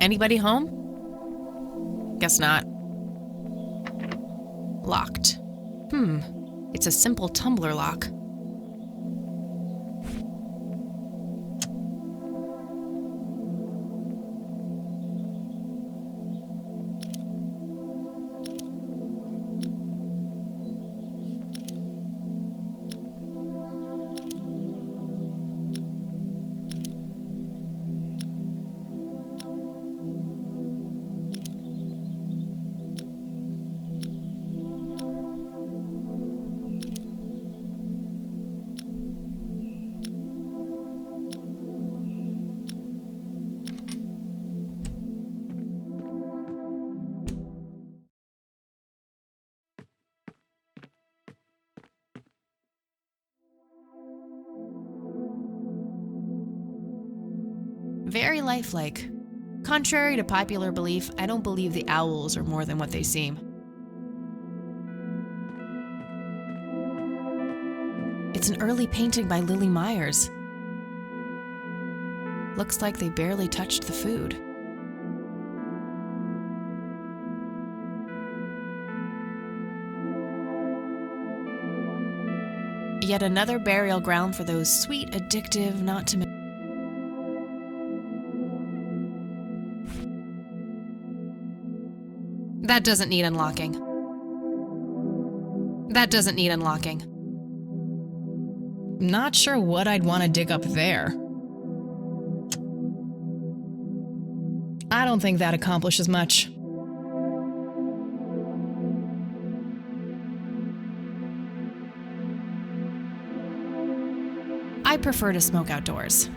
Anybody home? Guess not. Locked. It's a simple tumbler lock. Very lifelike. Contrary to popular belief, I don't believe the owls are more than what they seem. It's an early painting by Lily Myers. Looks like they barely touched the food. Yet another burial ground for those sweet, addictive, not to mention. That doesn't need unlocking. That doesn't need unlocking. Not sure what I'd want to dig up there. I don't think that accomplishes much. I prefer to smoke outdoors.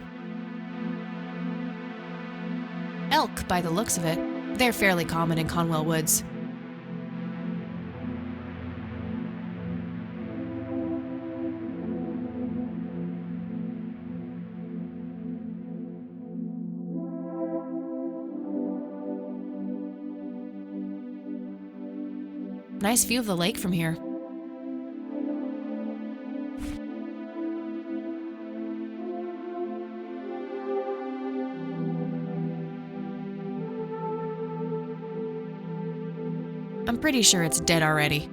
Elk, by the looks of it. They're fairly common in Conwell Woods. Nice view of the lake from here. I'm pretty sure it's dead already.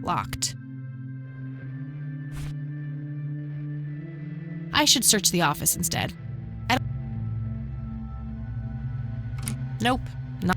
Locked. I should search the office instead. Nope. Not.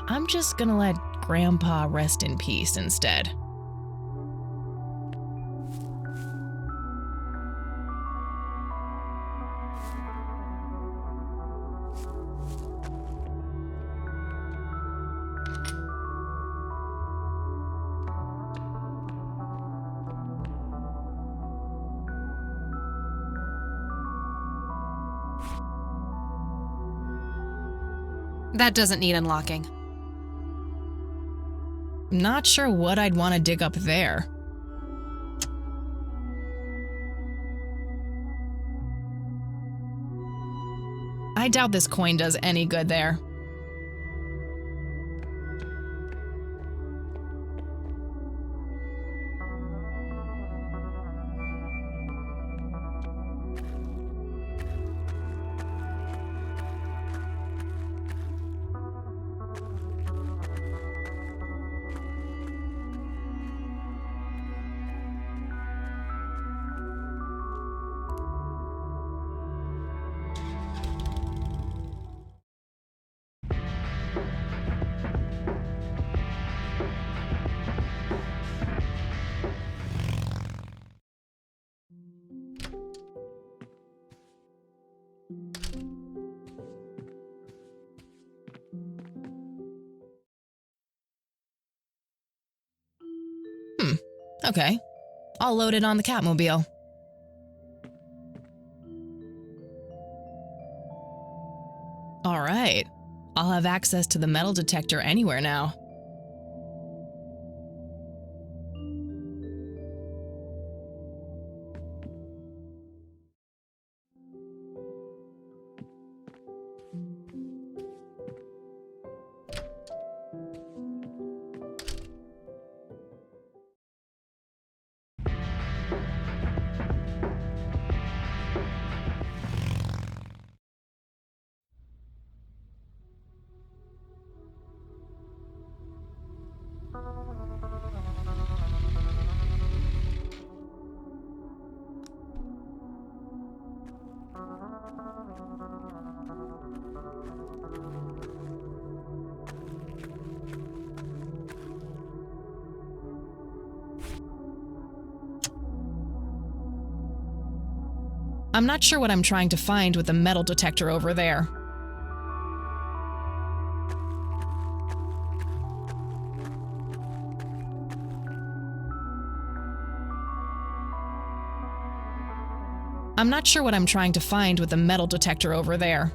I'm just gonna let Grandpa rest in peace instead. That doesn't need unlocking. Not sure what I'd want to dig up there. I doubt this coin does any good there. Okay. I'll load it on the Catmobile. All right. I'll have access to the metal detector anywhere now. I'm not sure what I'm trying to find with the metal detector over there. I'm not sure what I'm trying to find with the metal detector over there.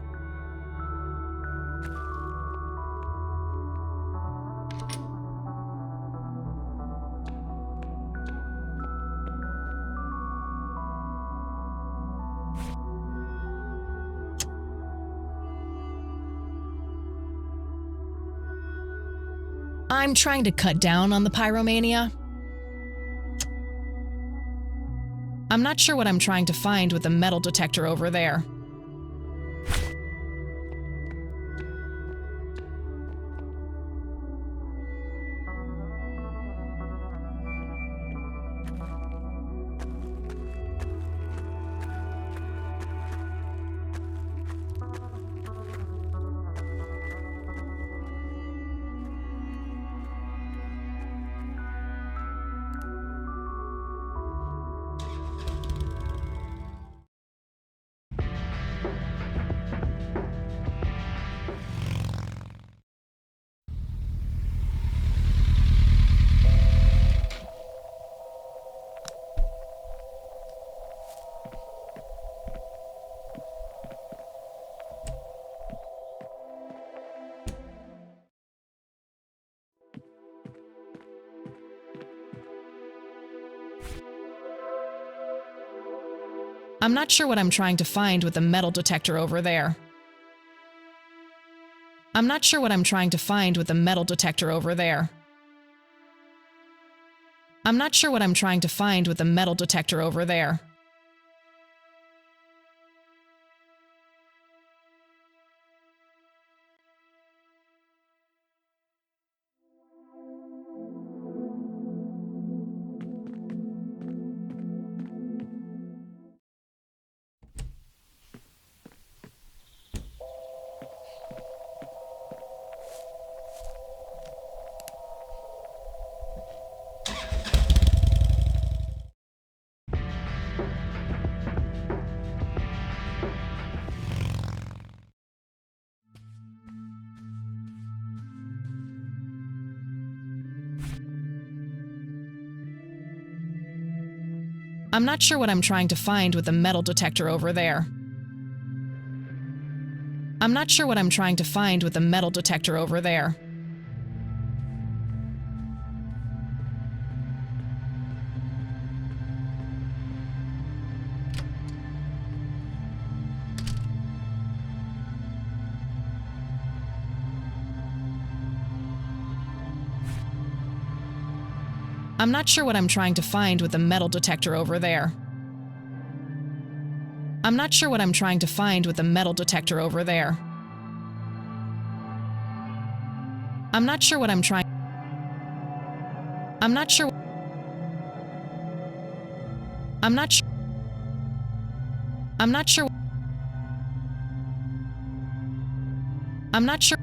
I'm trying to cut down on the pyromania. I'm not sure what I'm trying to find with the metal detector over there. I'm not sure what I'm trying to find with the metal detector over there. I'm not sure what I'm trying to find with the metal detector over there. I'm not sure what I'm trying to find with the metal detector over there. I'm not sure what I'm trying to find with the metal detector over there. I'm not sure what I'm trying to find with the metal detector over there. I'm not sure what I'm trying to find with the metal detector over there. I'm not sure what I'm trying to find with the metal detector over there. I'm not sure what I'm trying. I'm not sure. I'm not sure. I'm not sure. I'm not sure.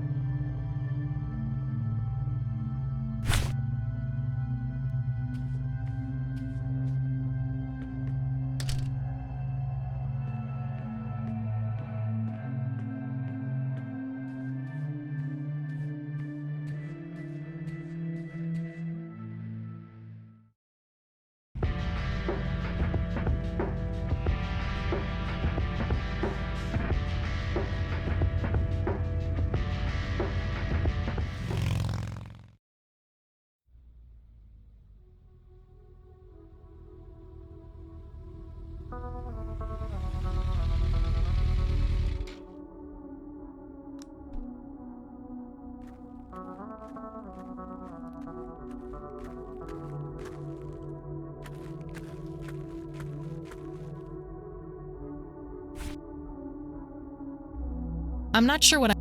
I'm not sure what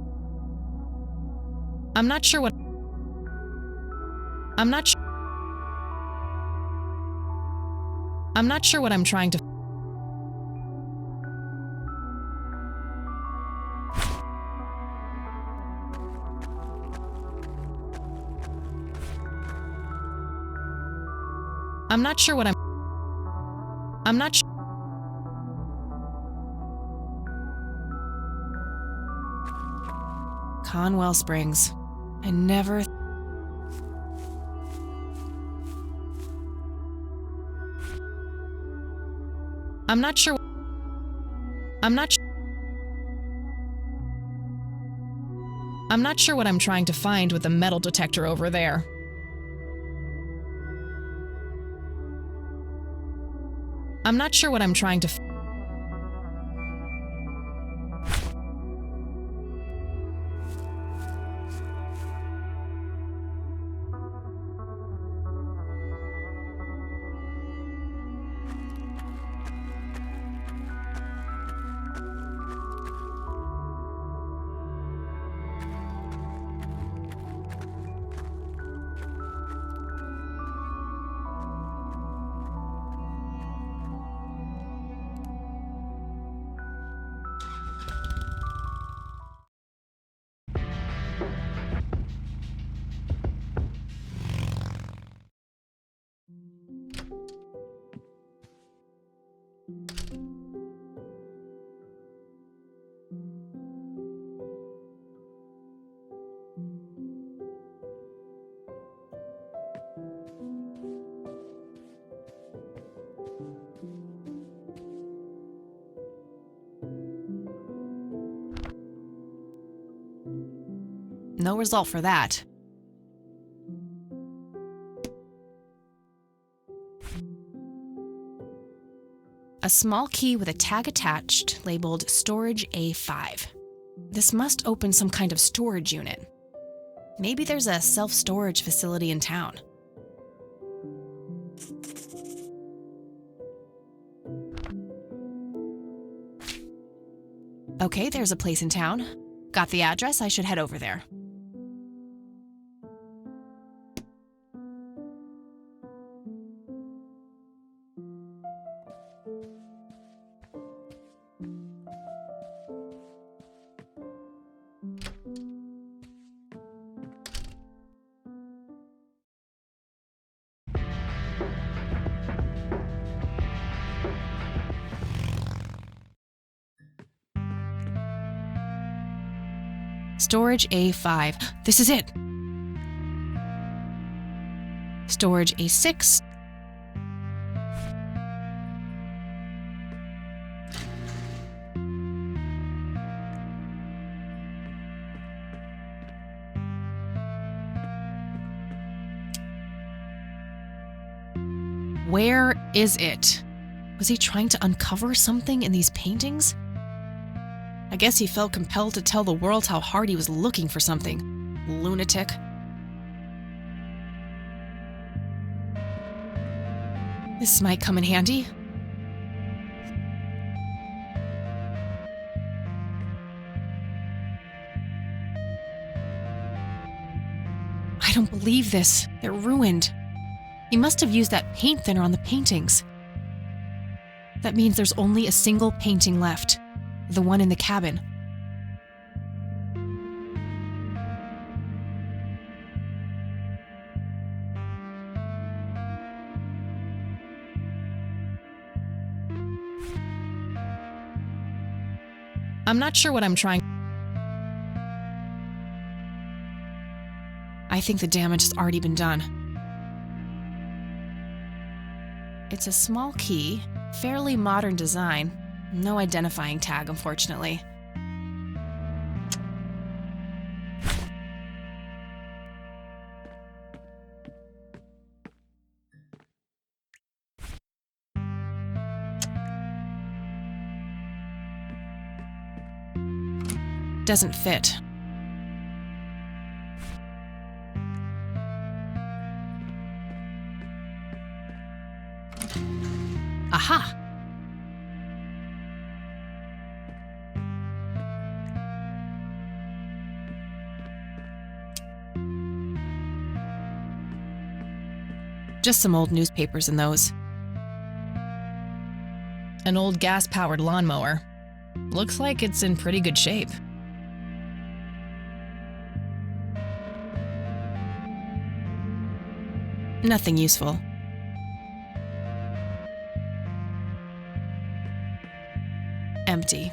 I'm not sure what I'm not sure. I'm not sure what I'm trying to. I'm not sure what I'm not sure. Conwell Springs. I never. I'm not sure. I'm not. I'm not sure what I'm trying to find with the metal detector over there. I'm not sure what I'm trying to. No result for that. A small key with a tag attached labeled Storage A5. This must open some kind of storage unit. Maybe there's a self-storage facility in town. Okay, there's a place in town. Got the address, I should head over there. Storage A5. This is it. Storage A6. Where is it? Was he trying to uncover something in these paintings? I guess he felt compelled to tell the world how hard he was looking for something. Lunatic. This might come in handy. I don't believe this. They're ruined. He must have used that paint thinner on the paintings. That means there's only a single painting left, the one in the cabin. I'm not sure what I'm trying. I think the damage has already been done. It's a small key, fairly modern design. No identifying tag, unfortunately. Doesn't fit. Aha! Just some old newspapers in those. An old gas-powered lawnmower. Looks like it's in pretty good shape. Nothing useful. Empty.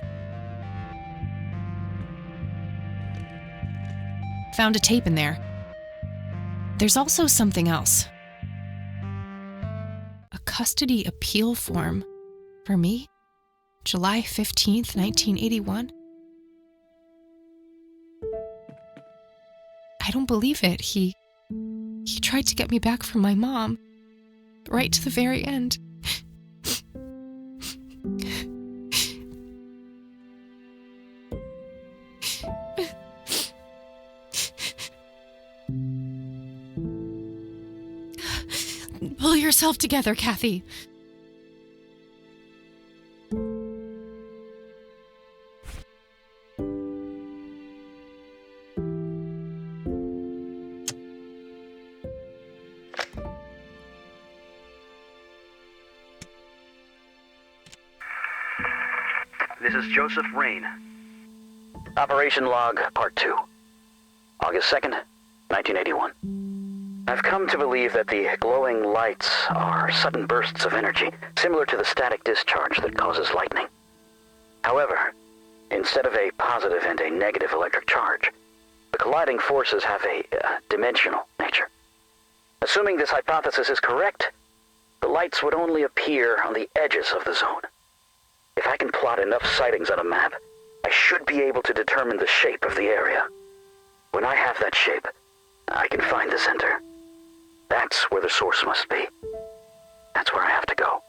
Found a tape in there. There's also something else. A custody appeal form. For me? July 15th, 1981? I don't believe it. He tried to get me back from my mom. Right to the very end. Pull yourself together, Kathy. This is Joseph Rain. Operation Log, Part 2. August 2nd, 1981. I've come to believe that the glowing lights are sudden bursts of energy, similar to the static discharge that causes lightning. However, instead of a positive and a negative electric charge, the colliding forces have a dimensional nature. Assuming this hypothesis is correct, the lights would only appear on the edges of the zone. If I can plot enough sightings on a map, I should be able to determine the shape of the area. When I have that shape, I can find the center. That's where the source must be. That's where I have to go.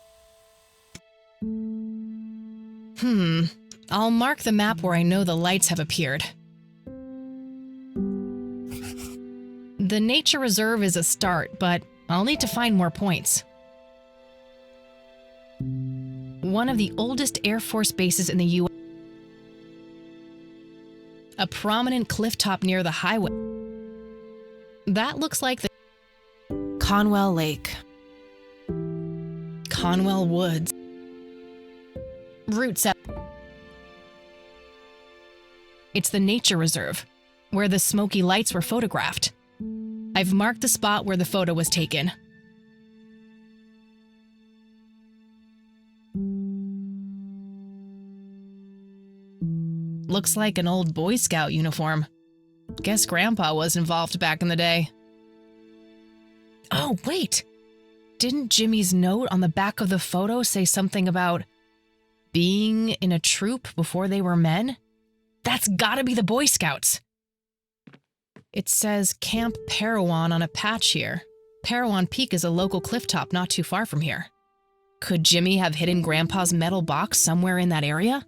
I'll mark the map where I know the lights have appeared. The nature reserve is a start, but I'll need to find more points. One of the oldest Air Force bases in the U.S. A prominent cliff top near the highway. That looks like the Conwell Lake. Conwell Woods. Route 7. It's the nature reserve, where the smoky lights were photographed. I've marked the spot where the photo was taken. Looks like an old Boy Scout uniform. Guess Grandpa was involved back in the day. Oh, wait! Didn't Jimmy's note on the back of the photo say something about being in a troop before they were men? That's gotta be the Boy Scouts! It says Camp Parowan on a patch here. Parowan Peak is a local clifftop not too far from here. Could Jimmy have hidden Grandpa's metal box somewhere in that area?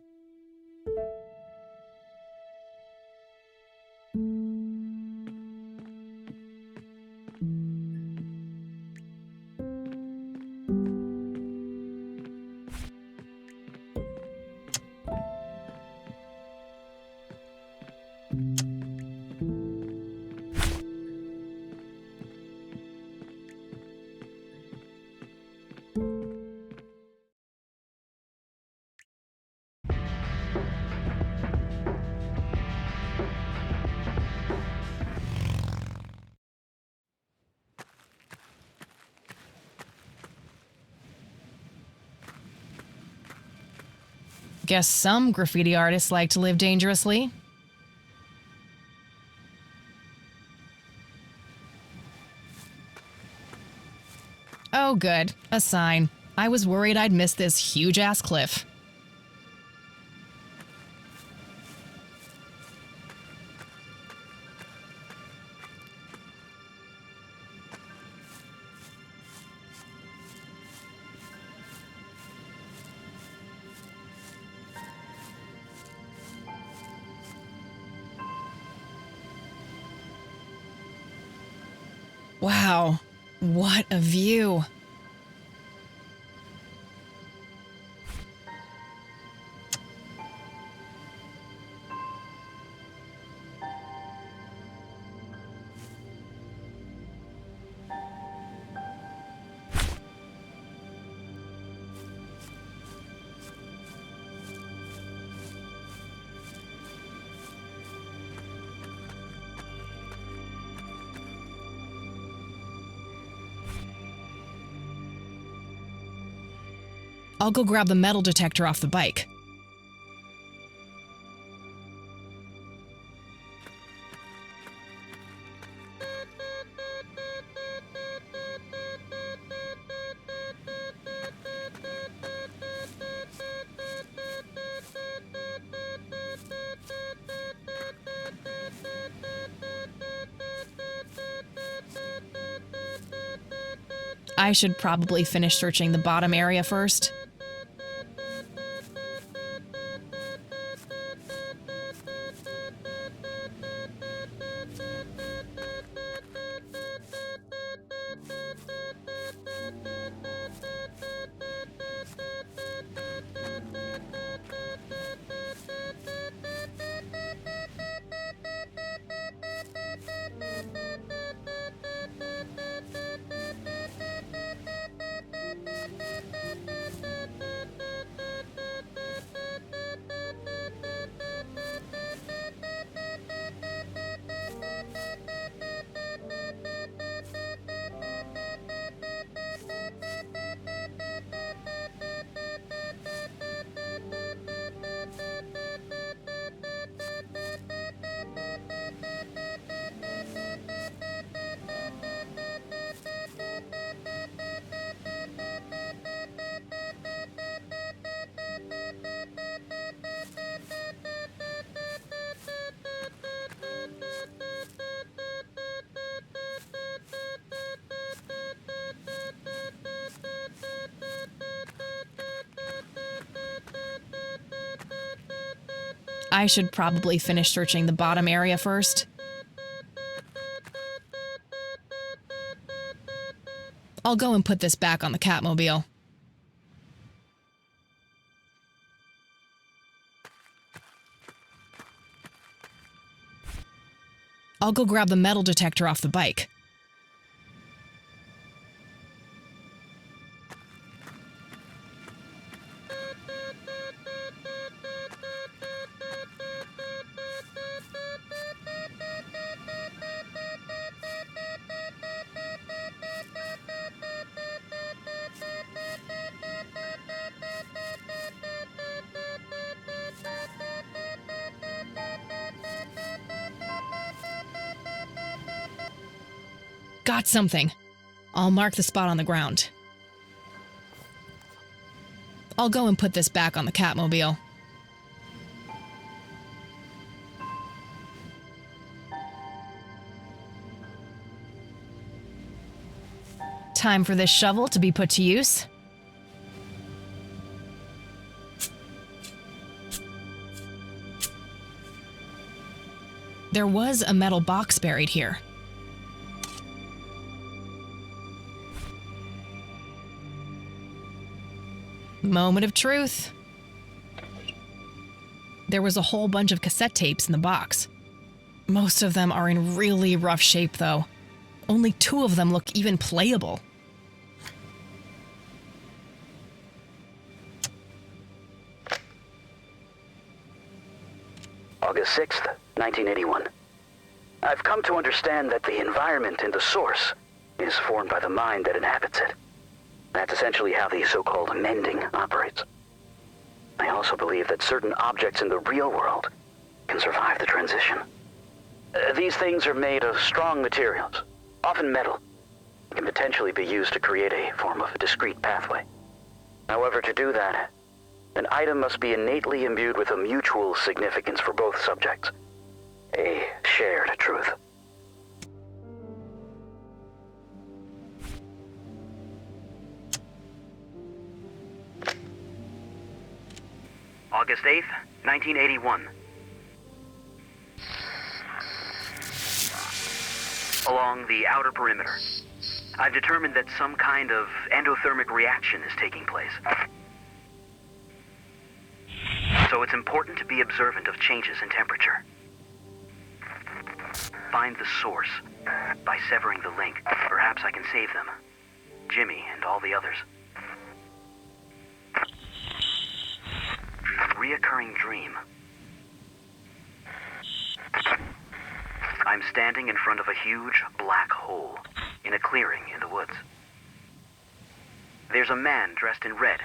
Guess some graffiti artists like to live dangerously. Oh good, a sign. I was worried I'd miss this huge-ass cliff. Wow, what a view. I'll go grab the metal detector off the bike. I should probably finish searching the bottom area first. I should probably finish searching the bottom area first. I'll go and put this back on the Catmobile. I'll go grab the metal detector off the bike. Got something. I'll mark the spot on the ground. I'll go and put this back on the Catmobile. Time for this shovel to be put to use. There was a metal box buried here. Moment of truth. There was a whole bunch of cassette tapes in the box. Most of them are in really rough shape, though. Only 2 of them look even playable. August 6th, 1981. I've come to understand that the environment in the source is formed by the mind that inhabits it. That's essentially how the so-called mending operates. I also believe that certain objects in the real world can survive the transition. These things are made of strong materials, often metal, and can potentially be used to create a form of a discrete pathway. However, to do that, an item must be innately imbued with a mutual significance for both subjects, a shared truth. August 8th, 1981. Along the outer perimeter, I've determined that some kind of endothermic reaction is taking place. So it's important to be observant of changes in temperature. Find the source. By severing the link, perhaps I can save them. Jimmy and all the others. Reoccurring dream. I'm standing in front of a huge black hole in a clearing in the woods. There's a man dressed in red,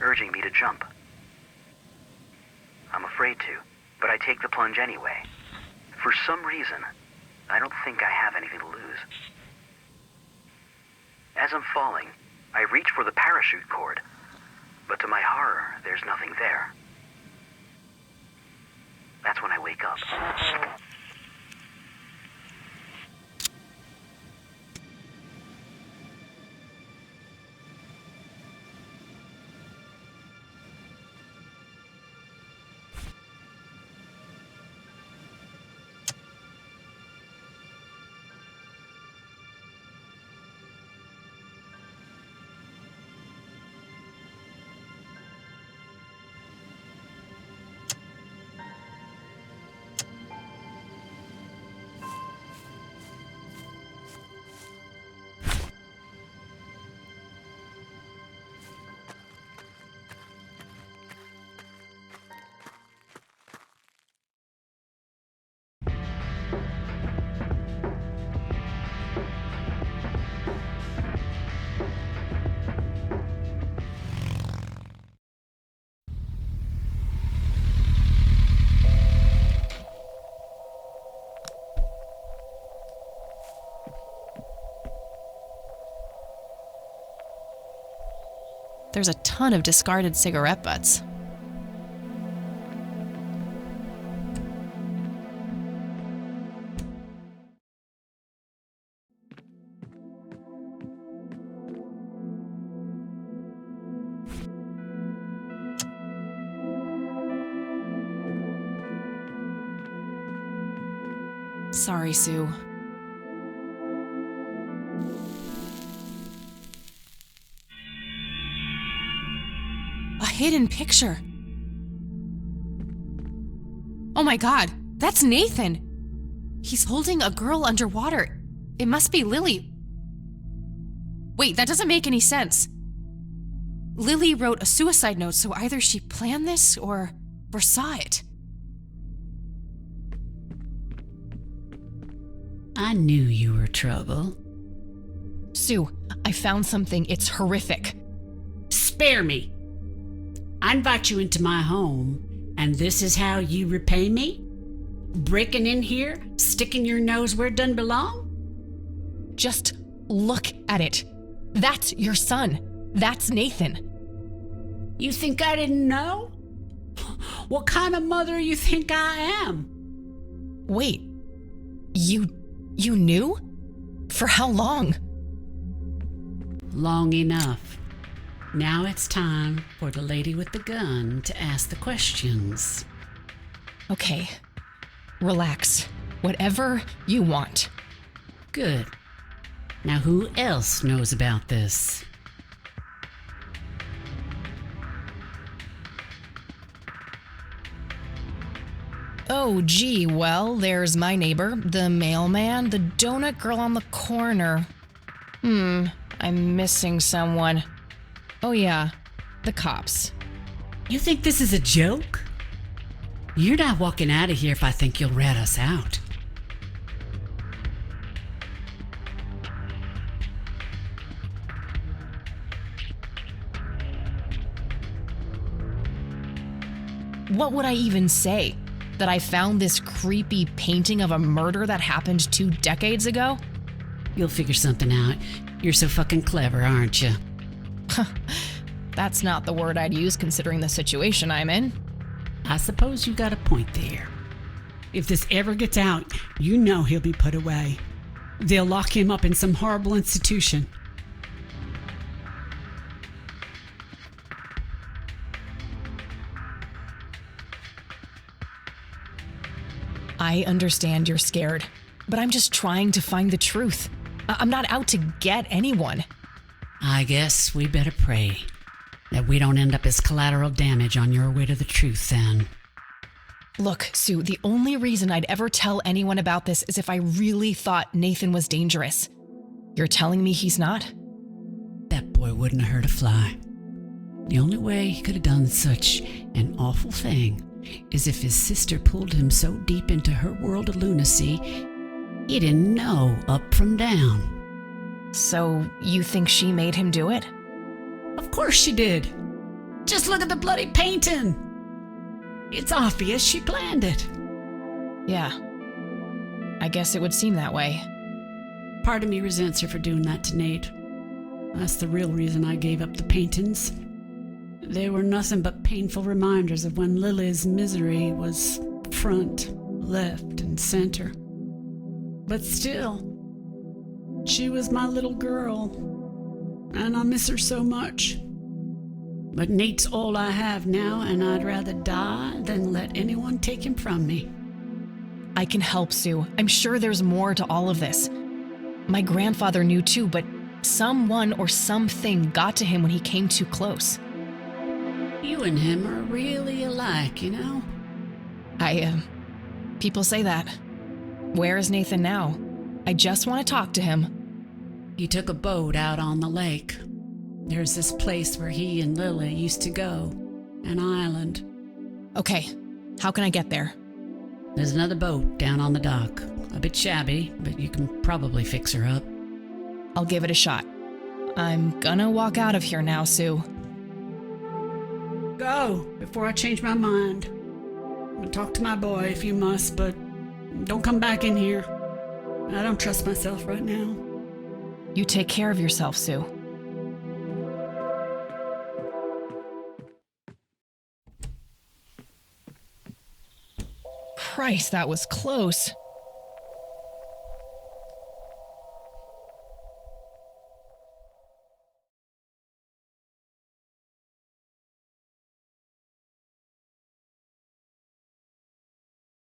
urging me to jump. I'm afraid to, but I take the plunge anyway. For some reason, I don't think I have anything to lose. As I'm falling, I reach for the parachute cord, but to my horror, there's nothing there. That's when I wake up. There's a ton of discarded cigarette butts. Sorry, Sue. A hidden picture. Oh my God, that's Nathan. He's holding a girl underwater. It must be Lily. Wait, that doesn't make any sense. Lily wrote a suicide note, so either she planned this or foresaw it. I knew you were trouble. Sue, I found something. It's horrific. Spare me. I invite you into my home, and this is how you repay me? Breaking in here, sticking your nose where it doesn't belong? Just look at it. That's your son. That's Nathan. You think I didn't know? What kind of mother you think I am? Wait, you knew? For how long? Long enough. Now it's time for the lady with the gun to ask the questions. Okay, relax. Whatever you want. Good. Now who else knows about this? Oh, gee, well, there's my neighbor, the mailman, the donut girl on the corner. I'm missing someone. Oh yeah, the cops. You think this is a joke? You're not walking out of here if I think you'll rat us out. What would I even say? That I found this creepy painting of a murder that happened 2 decades ago? You'll figure something out. You're so fucking clever, aren't you? That's not the word I'd use considering the situation I'm in. I suppose you got a point there. If this ever gets out, you know he'll be put away. They'll lock him up in some horrible institution. I understand you're scared, but I'm just trying to find the truth. I'm not out to get anyone. I guess we better pray that we don't end up as collateral damage on your way to the truth then. Look, Sue, the only reason I'd ever tell anyone about this is if I really thought Nathan was dangerous. You're telling me he's not? That boy wouldn't have hurt a fly. The only way he could have done such an awful thing is if his sister pulled him so deep into her world of lunacy, he didn't know up from down. So, you think she made him do it? Of course she did. Just look at the bloody painting. It's obvious she planned it. Yeah. I guess it would seem that way. Part of me resents her for doing that to Nate. That's the real reason I gave up the paintings. They were nothing but painful reminders of when Lily's misery was front, left, and center. But still, she was my little girl, and I miss her so much. But Nate's all I have now, and I'd rather die than let anyone take him from me. I can help, Sue. I'm sure there's more to all of this. My grandfather knew too, but someone or something got to him when he came too close. You and him are really alike, you know? People say that. Where is Nathan now? I just want to talk to him. He took a boat out on the lake. There's this place where he and Lily used to go. An island. Okay, how can I get there? There's another boat down on the dock. A bit shabby, but you can probably fix her up. I'll give it a shot. I'm gonna walk out of here now, Sue. Go, before I change my mind. Talk to my boy if you must, but don't come back in here. I don't trust myself right now. You take care of yourself, Sue. Christ, that was close.